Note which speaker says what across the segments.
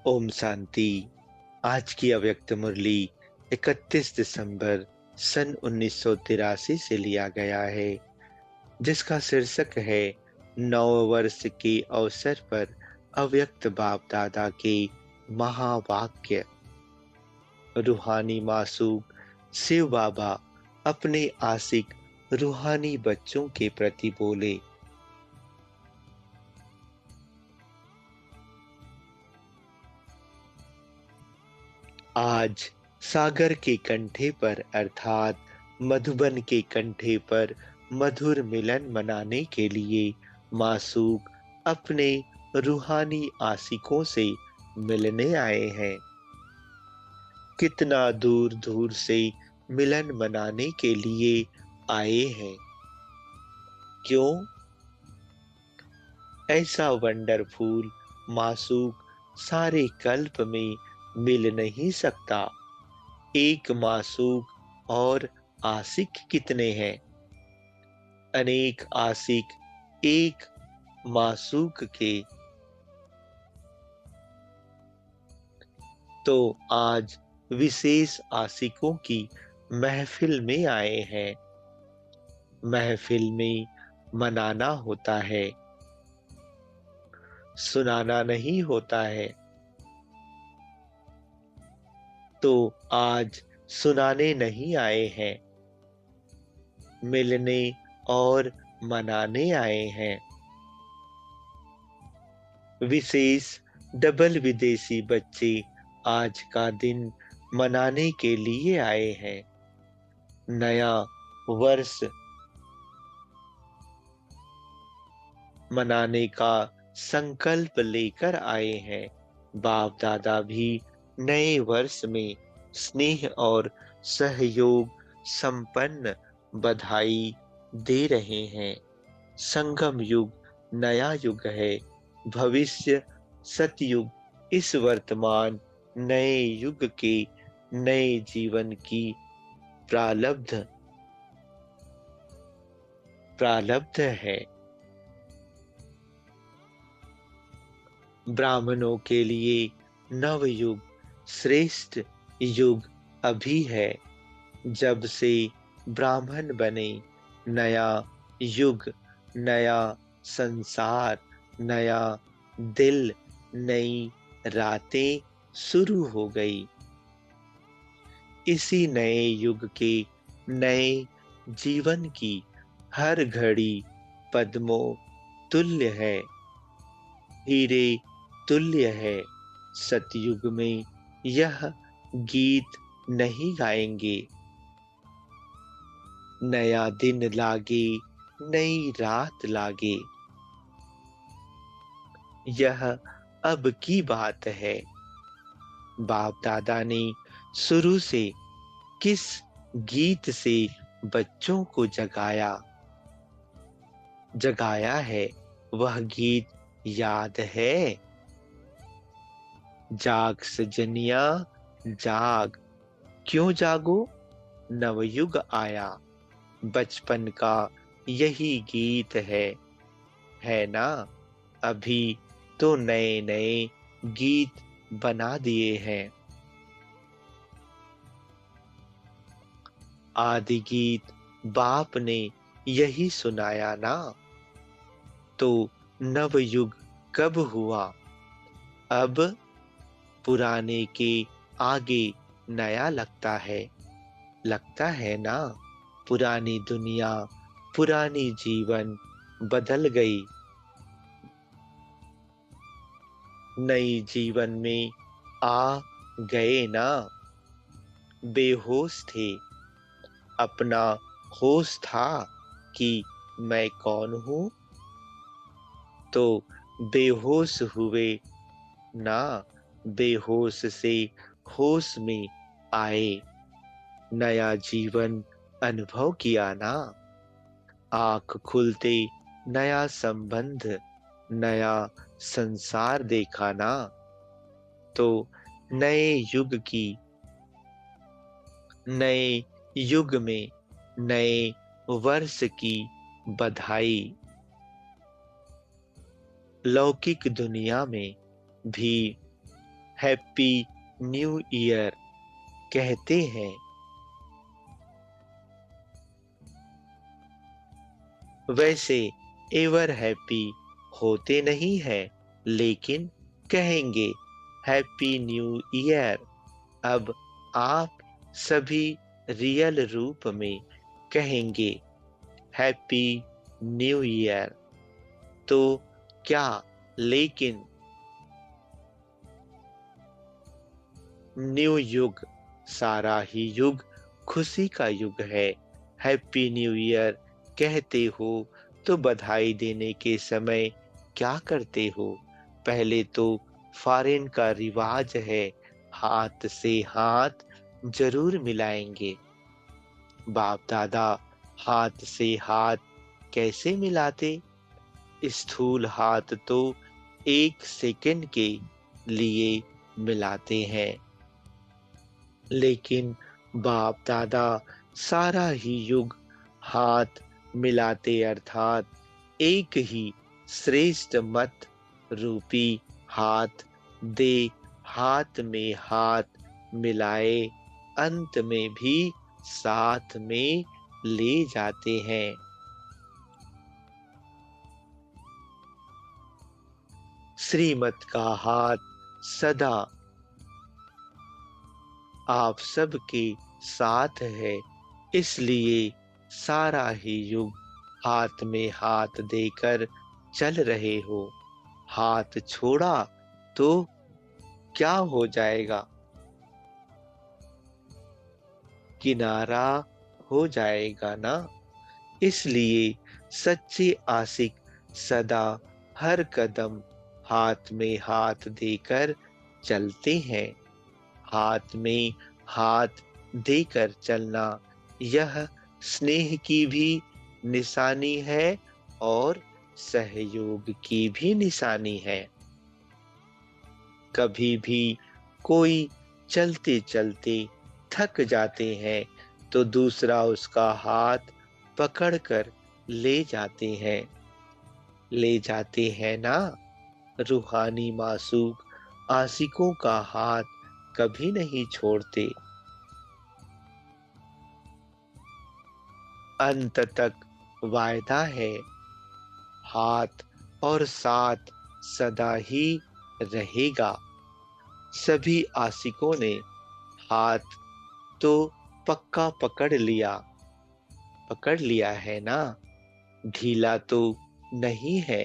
Speaker 1: ओम शांति। आज की अव्यक्त मुरली 31 दिसंबर सन 1983 से लिया गया है, जिसका शीर्षक है नव वर्ष के अवसर पर अव्यक्त बाप दादा के महावाक्य। रूहानी मासूक शिव बाबा अपने आशिक रूहानी बच्चों के प्रति बोले। आज सागर के कंठे पर अर्थात मधुबन के कंठे पर मधुर मिलन मनाने के लिए मासूक अपने रूहानी आशिकों से मिलने आए हैं। कितना दूर दूर से मिलन मनाने के लिए आए हैं। क्यों? ऐसा वंडरफुल मासूक सारे कल्प में मिल नहीं सकता। एक मासूक और आशिक कितने हैं? अनेक आशिक एक मासूक के। तो आज विशेष आशिकों की महफिल में आए हैं। महफिल में मनाना होता है, सुनाना नहीं होता है। तो आज सुनाने नहीं आए हैं, मिलने और मनाने आए हैं। विशेष डबल विदेशी बच्चे आज का दिन मनाने के लिए आए हैं। नया वर्ष मनाने का संकल्प लेकर आए हैं। बाप दादा भी नए वर्ष में स्नेह और सहयोग संपन्न बधाई दे रहे हैं। संगम युग नया युग है। भविष्य सतयुग इस वर्तमान नए युग के नए जीवन की प्रारब्ध प्रारब्ध है। ब्राह्मणों के लिए नव युग श्रेष्ठ युग अभी है। जब से ब्राह्मण बने, नया युग, नया संसार, नया दिल, नई रातें शुरू हो गई। इसी नए युग के नए जीवन की हर घड़ी पद्मों तुल्य है, हीरे तुल्य है। सतयुग में यह गीत नहीं गाएंगे। नया दिन लागे, नई रात लागे, यह अब की बात है। बाप दादा ने शुरू से किस गीत से बच्चों को जगाया है, वह गीत याद है। जाग सजनिया जाग, क्यों जागो? नवयुग आया। बचपन का यही गीत है ना? अभी तो नए नए गीत बना दिए हैं। आदि गीत बाप ने यही सुनाया ना? तो नवयुग कब हुआ? अब पुराने के आगे नया लगता है ना? पुरानी दुनिया, पुरानी जीवन बदल गई। नई जीवन में आ गए ना? बेहोश थे, अपना होश था कि मैं कौन हूं? तो बेहोश हुए ना? बेहोश से होश में आए, नया जीवन अनुभव किया ना? आंख खुलते नया संबंध, नया संसार देखा ना? तो नए युग में नए वर्ष की बधाई। लौकिक दुनिया में भी हैप्पी न्यू ईयर कहते हैं। वैसे एवर हैप्पी होते नहीं है, लेकिन कहेंगे हैप्पी न्यू ईयर। अब आप सभी रियल रूप में कहेंगे हैप्पी न्यू ईयर। तो क्या, लेकिन न्यू युग, सारा ही युग खुशी का युग है। हैप्पी न्यू ईयर कहते हो तो बधाई देने के समय क्या करते हो? पहले तो फॉरेन का रिवाज है, हाथ से हाथ जरूर मिलाएंगे। बाप दादा हाथ से हाथ कैसे मिलाते? स्थूल हाथ तो 1 सेकंड के लिए मिलाते हैं, लेकिन बाप दादा सारा ही युग हाथ मिलाते, अर्थात एक ही श्रेष्ठ मत रूपी हाथ दे, हाथ में हाथ मिलाए, अंत में भी साथ में ले जाते हैं। श्रीमत का हाथ सदा आप सबके साथ है, इसलिए सारा ही युग हाथ में हाथ देकर चल रहे हो। हाथ छोड़ा तो क्या हो जाएगा? किनारा हो जाएगा ना। इसलिए सच्चे आशिक सदा हर कदम हाथ में हाथ देकर चलते हैं। हाथ में हाथ देकर चलना यह स्नेह की भी निशानी है और सहयोग की भी निशानी है। कभी भी कोई चलते चलते थक जाते हैं तो दूसरा उसका हाथ पकड़कर ले जाते हैं, ले जाते हैं ना। रूहानी मासूक आशिकों का हाथ कभी नहीं छोड़ते। अंत तक वायदा है, हाथ और साथ सदा ही रहेगा। सभी आशिकों ने हाथ तो पक्का पकड़ लिया है ना। ढीला तो नहीं है,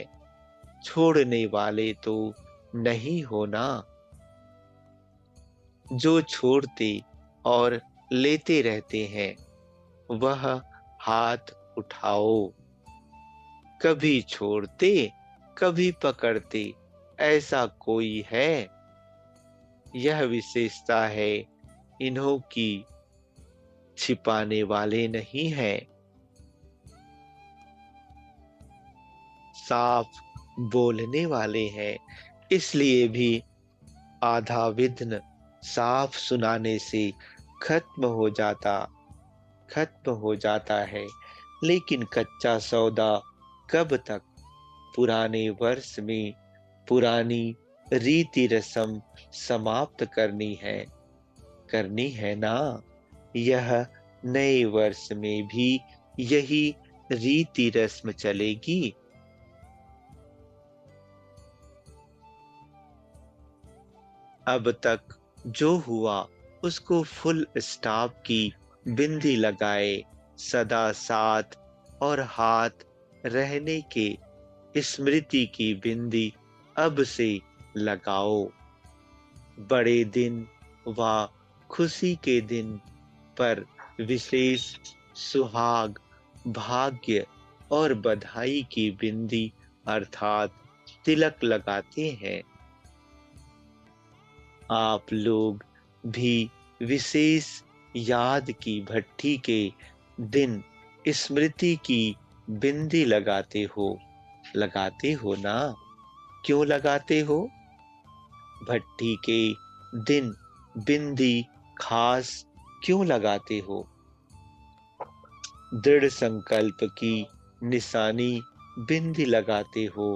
Speaker 1: छोड़ने वाले तो नहीं हो ना। जो छोड़ते और लेते रहते हैं वह हाथ उठाओ। कभी छोड़ते कभी पकड़ते ऐसा कोई है? यह विशेषता है इन्हों की, छिपाने वाले नहीं है। साफ बोलने वाले हैं, इसलिए भी आधा विघ्न साफ सुनाने से खत्म हो जाता खत्म हो जाता है। लेकिन कच्चा सौदा कब तक? पुराने वर्ष में पुरानी रीति रस्म समाप्त करनी है ना। यह नए वर्ष में भी यही रीति रस्म चलेगी। अब तक जो हुआ उसको फुल स्टॉप की बिंदी लगाए, सदा साथ और हाथ रहने के स्मृति की बिंदी अब से लगाओ। बड़े दिन व खुशी के दिन पर विशेष सुहाग, भाग्य और बधाई की बिंदी अर्थात तिलक लगाते हैं। आप लोग भी विशेष याद की भट्ठी के दिन स्मृति की बिंदी लगाते हो ना। क्यों लगाते हो? भट्ठी के दिन बिंदी खास क्यों लगाते हो? दृढ़ संकल्प की निशानी बिंदी लगाते हो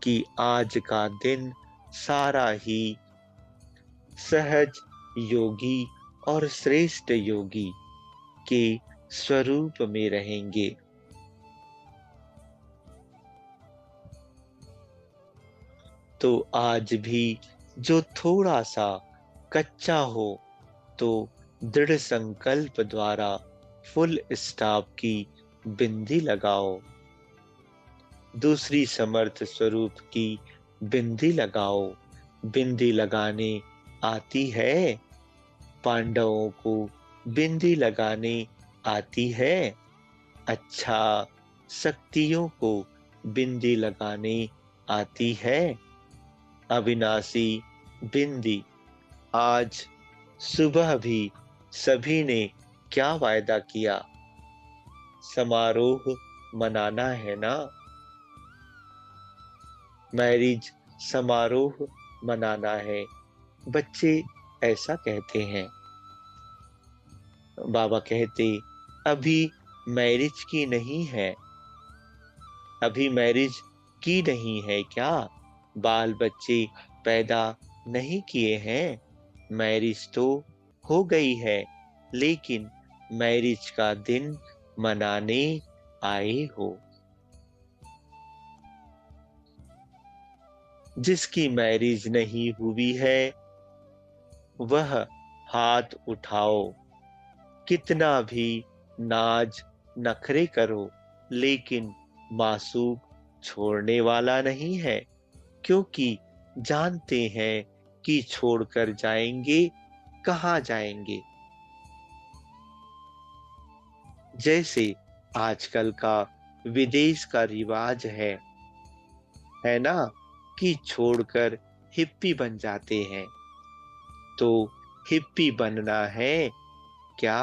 Speaker 1: कि आज का दिन सारा ही सहज योगी और श्रेष्ठ योगी के स्वरूप में रहेंगे। तो आज भी जो थोड़ा सा कच्चा हो तो दृढ़ संकल्प द्वारा फुल स्टॉप की बिंदी लगाओ। दूसरी समर्थ स्वरूप की बिंदी लगाओ। बिंदी लगाने आती है? पांडवों को बिंदी लगाने आती है? अच्छा, शक्तियों को बिंदी लगाने आती है? अविनाशी बिंदी। आज सुबह भी सभी ने क्या वायदा किया? समारोह मनाना है ना? मैरिज समारोह मनाना है, बच्चे ऐसा कहते हैं। बाबा कहते, अभी मैरिज की नहीं है। अभी मैरिज की नहीं है क्या? बाल बच्चे पैदा नहीं किए हैं? मैरिज तो हो गई है, लेकिन मैरिज का दिन मनाने आए हो। जिसकी मैरिज नहीं हुई है वह हाथ उठाओ। कितना भी नाज नखरे करो, लेकिन मासूक छोड़ने वाला नहीं है, क्योंकि जानते हैं कि छोड़कर जाएंगे कहाँ जाएंगे। जैसे आजकल का विदेश का रिवाज है ना, कि छोड़कर हिप्पी बन जाते हैं। तो हिप्पी बनना है क्या?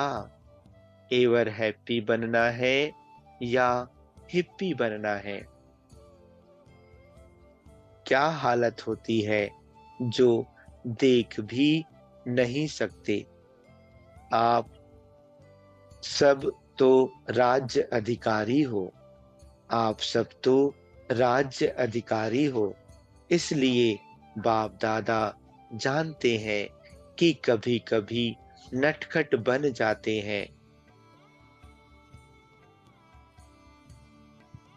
Speaker 1: एवर हैप्पी बनना है या हिप्पी बनना है? क्या हालत होती है जो देख भी नहीं सकते। आप सब तो राज्य अधिकारी हो। आप सब तो राज्य अधिकारी हो। इसलिए बाप दादा जानते हैं कि कभी कभी नटखट बन जाते हैं,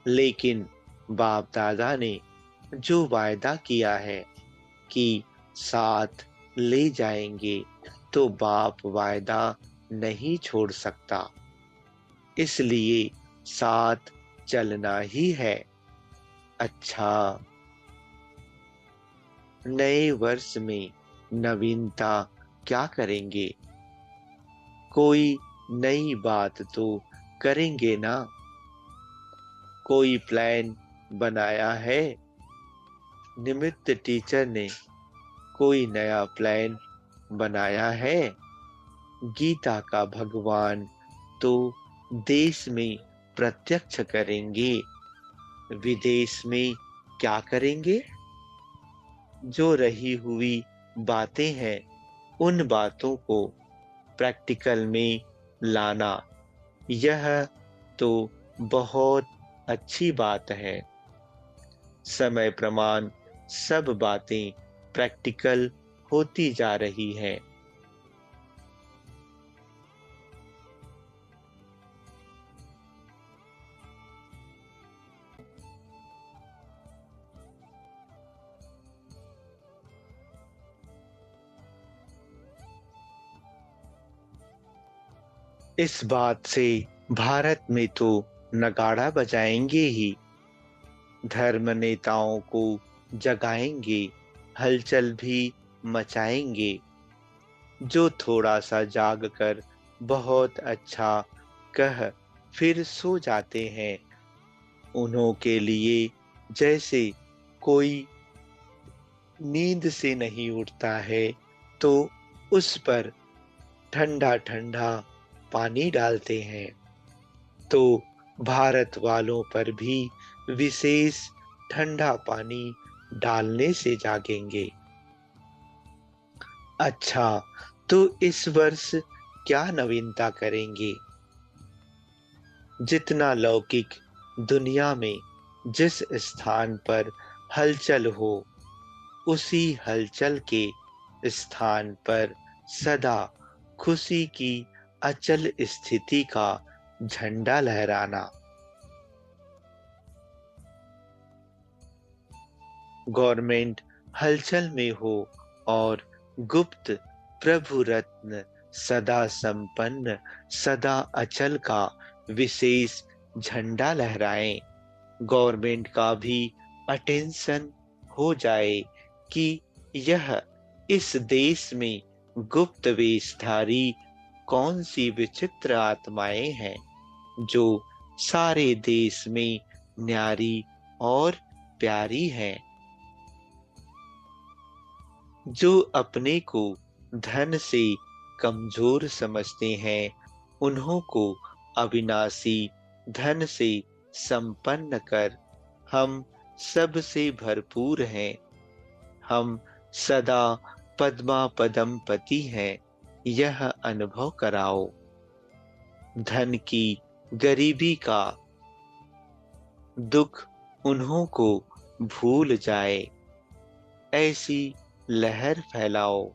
Speaker 1: लेकिन बाप दादा ने जो वायदा किया है कि साथ ले जाएंगे, तो बाप वायदा नहीं छोड़ सकता। इसलिए साथ चलना ही है। अच्छा, नए वर्ष में नवीनता क्या करेंगे? कोई नई बात तो करेंगे ना? कोई प्लान बनाया है? निमित्त टीचर ने कोई नया प्लान बनाया है? गीता का भगवान तो देश में प्रत्यक्ष करेंगे, विदेश में क्या करेंगे? जो रही हुई बातें हैं उन बातों को प्रैक्टिकल में लाना, यह तो बहुत अच्छी बात है। समय प्रमाण सब बातें प्रैक्टिकल होती जा रही हैं। इस बात से भारत में तो नगाड़ा बजाएंगे ही, धर्म नेताओं को जगाएंगे, हलचल भी मचाएंगे। जो थोड़ा सा जाग कर बहुत अच्छा कह फिर सो जाते हैं, उन्हों के लिए जैसे कोई नींद से नहीं उठता है, तो उस पर ठंडा ठंडा पानी डालते हैं, तो भारत वालों पर भी विशेष ठंडा पानी डालने से जागेंगे। अच्छा, तो इस वर्ष क्या नवीनता करेंगे? जितना लौकिक दुनिया में जिस स्थान पर हलचल हो, उसी हलचल के स्थान पर सदा खुशी की अचल स्थिति का झंडा लहराना। गवर्नमेंट हलचल में हो और गुप्त प्रभु रत्न सदा संपन्न सदा अचल का विशेष झंडा लहराएं। गवर्नमेंट का भी अटेंशन हो जाए कि यह इस देश में गुप्त वेशधारी कौन सी विचित्र आत्माएं हैं जो सारे देश में न्यारी और प्यारी हैं, जो अपने को धन से कमजोर समझते हैं, उन्हों को अविनाशी धन से संपन्न कर हम सबसे भरपूर हैं। हम सदा पद्मा पदमपति हैं, यह अनुभव कराओ। धन की गरीबी का दुख उन्हों को भूल जाए, ऐसी लहर फैलाओ।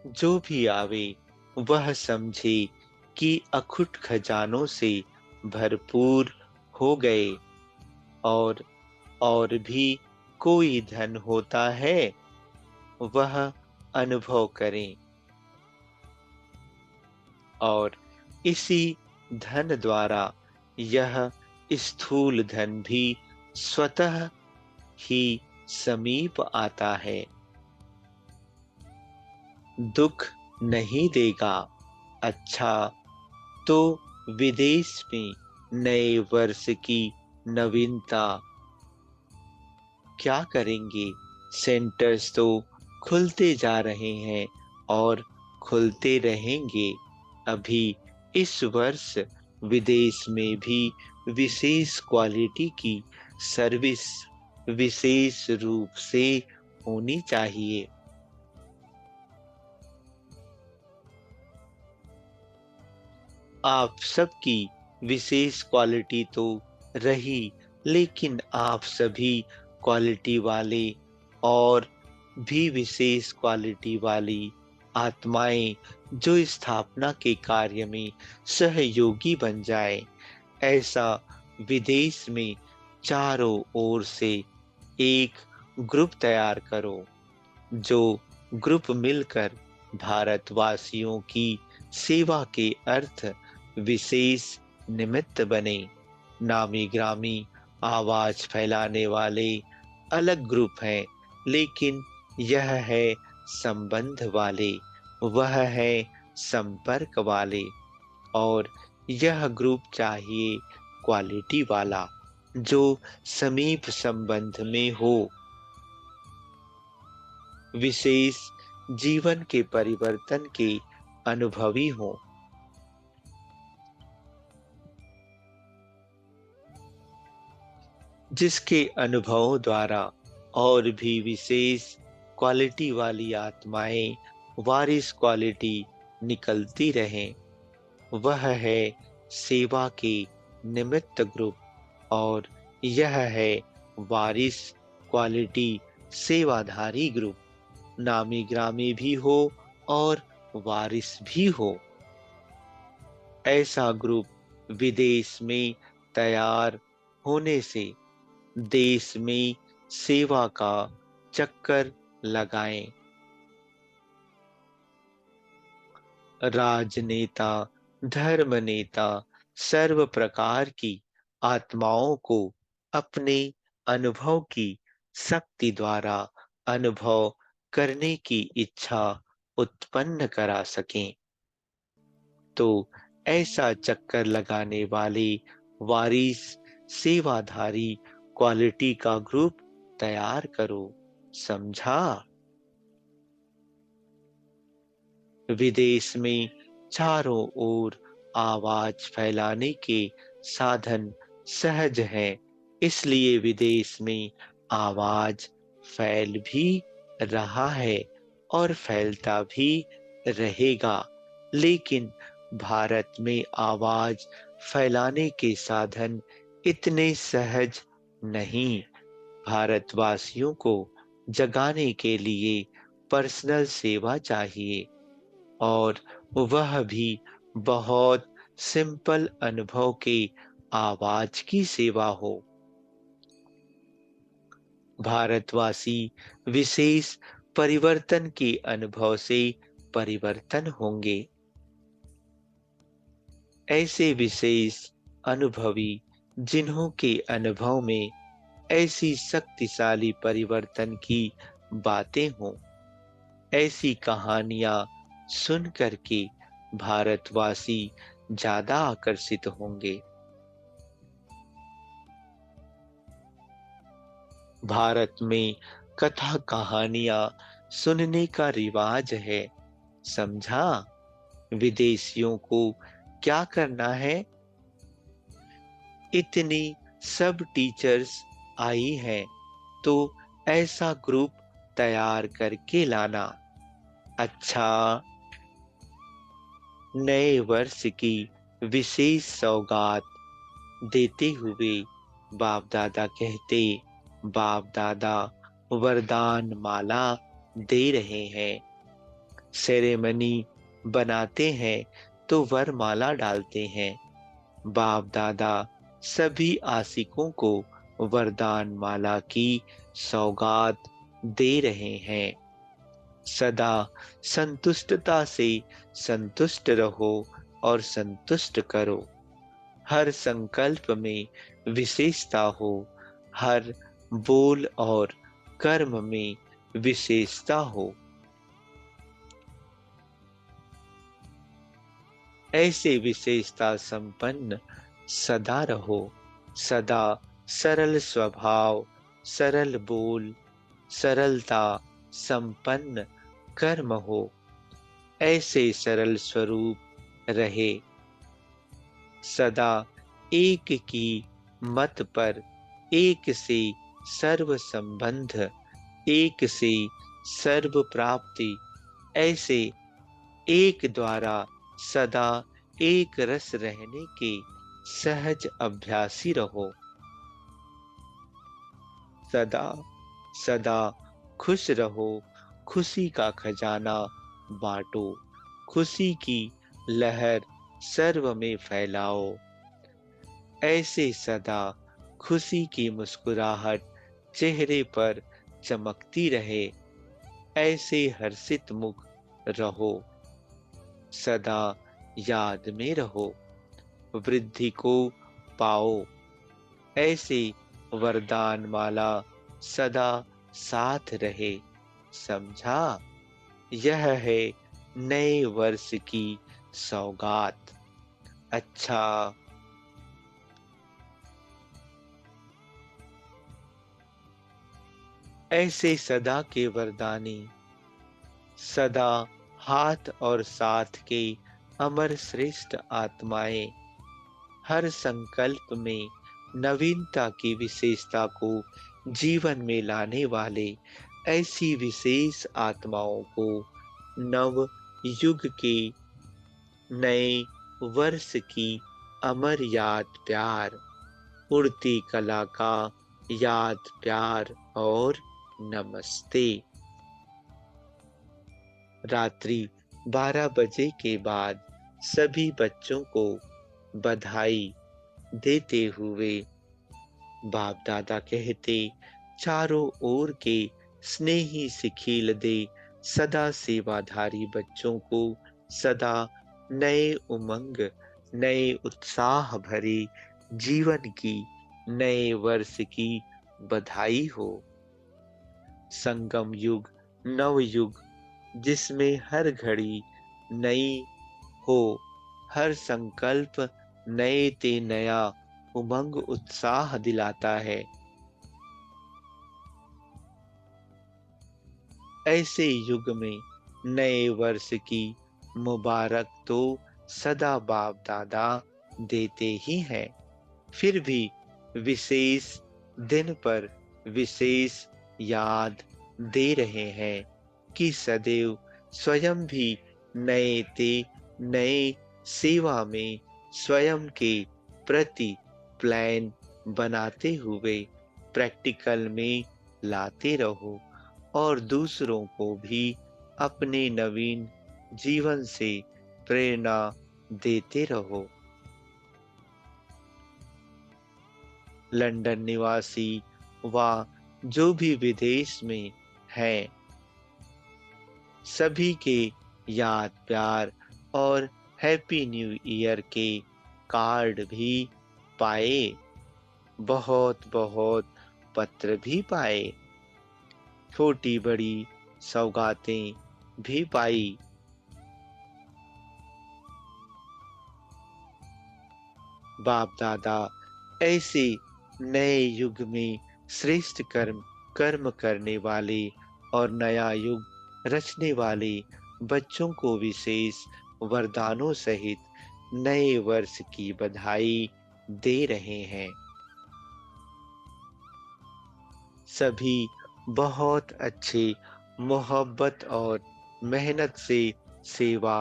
Speaker 1: जो भी आवे वह समझे कि अखुट खजानों से भरपूर हो गए, और भी कोई धन होता है वह अनुभव करें, और इसी धन द्वारा यह स्थूल धन भी स्वतः ही समीप आता है। दुख नहीं देगा। अच्छा, तो विदेश में नए वर्ष की नवीनता क्या करेंगे? सेंटर्स तो खुलते जा रहे हैं और खुलते रहेंगे। अभी इस वर्ष विदेश में भी विशेष क्वालिटी की सर्विस विशेष रूप से होनी चाहिए। आप सबकी विशेष क्वालिटी तो रही, लेकिन आप सभी क्वालिटी वाले और भी विशेष क्वालिटी वाली आत्माएं जो स्थापना के कार्य में सहयोगी बन जाए, ऐसा विदेश में चारों ओर से एक ग्रुप तैयार करो, जो ग्रुप मिलकर भारतवासियों की सेवा के अर्थ विशेष निमित्त बने। नामी ग्रामी आवाज फैलाने वाले अलग ग्रुप हैं, लेकिन यह है संबंध वाले, वह है संपर्क वाले, और यह ग्रुप चाहिए क्वालिटी वाला जो समीप संबंध में हो, विशेष जीवन के परिवर्तन के अनुभवी हो। जिसके अनुभवों द्वारा और भी विशेष क्वालिटी वाली आत्माएं वारिस क्वालिटी निकलती रहें, वह है सेवा के निमित्त ग्रुप, और यह है वारिस क्वालिटी सेवाधारी ग्रुप। नामी ग्रामी भी हो और वारिस भी हो, ऐसा ग्रुप विदेश में तैयार होने से देश में सेवा का चक्कर लगाएं। राजनेता, धर्म नेता सर्व प्रकार की आत्माओं को अपने अनुभव की शक्ति द्वारा अनुभव करने की इच्छा उत्पन्न करा सकें। तो ऐसा चक्कर लगाने वाले वारिस सेवाधारी क्वालिटी का ग्रुप तैयार करो, समझा? विदेश में चारों ओर आवाज फैलाने के साधन सहज हैं, इसलिए विदेश में आवाज फैल भी रहा है और फैलता भी रहेगा। लेकिन भारत में आवाज फैलाने के साधन इतने सहज नहीं। भारतवासियों को जगाने के लिए पर्सनल सेवा चाहिए, और वह भी बहुत सिंपल अनुभव के आवाज की सेवा हो। भारतवासी विशेष परिवर्तन के अनुभव से परिवर्तन होंगे। ऐसे विशेष अनुभवी जिन्हों के अनुभव में ऐसी शक्तिशाली परिवर्तन की बातें हों, ऐसी कहानियां सुन करके भारतवासी ज्यादा आकर्षित होंगे। भारत में कथा कहानियां सुनने का रिवाज है, समझा? विदेशियों को क्या करना है? इतनी सब टीचर्स आई हैं, तो ऐसा ग्रुप तैयार करके लाना। अच्छा, नए वर्ष की विशेष सौगात देते हुए बाप दादा कहते, बाप दादा वरदान माला दे रहे हैं। सेरेमनी बनाते हैं तो वरमाला डालते हैं। बाप दादा सभी आशिकों को वरदान माला की सौगात दे रहे हैं। सदा संतुष्टता से संतुष्ट रहो और संतुष्ट करो। हर संकल्प में विशेषता हो, हर बोल और कर्म में विशेषता हो। ऐसे विशेषता संपन्न सदा रहो। सदा सरल स्वभाव, सरल बोल, सरलता संपन्न कर्म हो। ऐसे सरल स्वरूप रहे। सदा एक की मत पर, एक से सर्व संबंध, एक से सर्व प्राप्ति, ऐसे एक द्वारा सदा एक रस रहने के सहज अभ्यासी रहो। सदा सदा खुश रहो, खुशी का खजाना बांटो, खुशी की लहर सर्व में फैलाओ। ऐसे सदा खुशी की मुस्कुराहट चेहरे पर चमकती रहे। ऐसे हर्षित मुख रहो। सदा याद में रहो, वृद्धि को पाओ। ऐसे वरदान माला सदा साथ रहे, समझा? यह है नए वर्ष की सौगात। अच्छा, ऐसे सदा के वरदानी, सदा हाथ और साथ के अमर श्रेष्ठ आत्माएं, हर संकल्प में नवीनता की विशेषता को जीवन में लाने वाले ऐसी विशेष आत्माओं को नव युग के नए वर्ष की अमर याद प्यार, उड़ती कला का याद प्यार और नमस्ते। रात्रि 12 बजे के बाद सभी बच्चों को बधाई देते हुए बाप दादा कहते, चारों ओर के स्नेही सिखिल दे सदा सेवाधारी बच्चों को सदा नए उमंग, नए उत्साह भरे जीवन की, नए वर्ष की बधाई हो। संगम युग, नव युग, जिसमें हर घड़ी नई हो, हर संकल्प नए ते नया उमंग उत्साह दिलाता है। ऐसे युग में नए वर्ष की मुबारक तो सदा बाप दादा देते ही हैं, फिर भी विशेष दिन पर विशेष याद दे रहे हैं कि सदैव स्वयं भी नए ते नए सेवा में स्वयं के प्रति प्लान बनाते हुए प्रैक्टिकल में लाते रहो और दूसरों को भी अपने नवीन जीवन से प्रेरणा देते रहो। लंदन निवासी व जो भी विदेश में हैं, सभी के याद प्यार और हैप्पी न्यू ईयर के कार्ड भी पाए, बहुत बहुत पत्र भी पाए, छोटी बड़ी सौगातें भी पाई। बाप दादा ऐसे नए युग में श्रेष्ठ कर्म कर्म करने वाले और नया युग रचने वाले बच्चों को विशेष वरदानों सहित नए वर्ष की बधाई दे रहे हैं। सभी बहुत अच्छे मोहब्बत और मेहनत से सेवा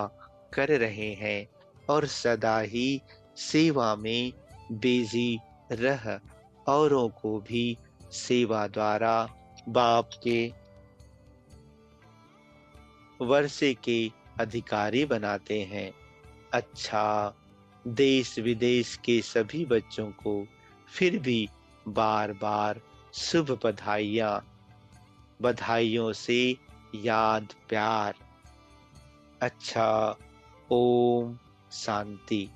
Speaker 1: कर रहे हैं और सदा ही सेवा में बिजी रह औरों को भी सेवा द्वारा बाप के वर्षे के अधिकारी बनाते हैं। अच्छा, देश विदेश के सभी बच्चों को फिर भी बार बार शुभ बधाइयाँ, बधाइयों से याद प्यार। अच्छा, ओम शांति।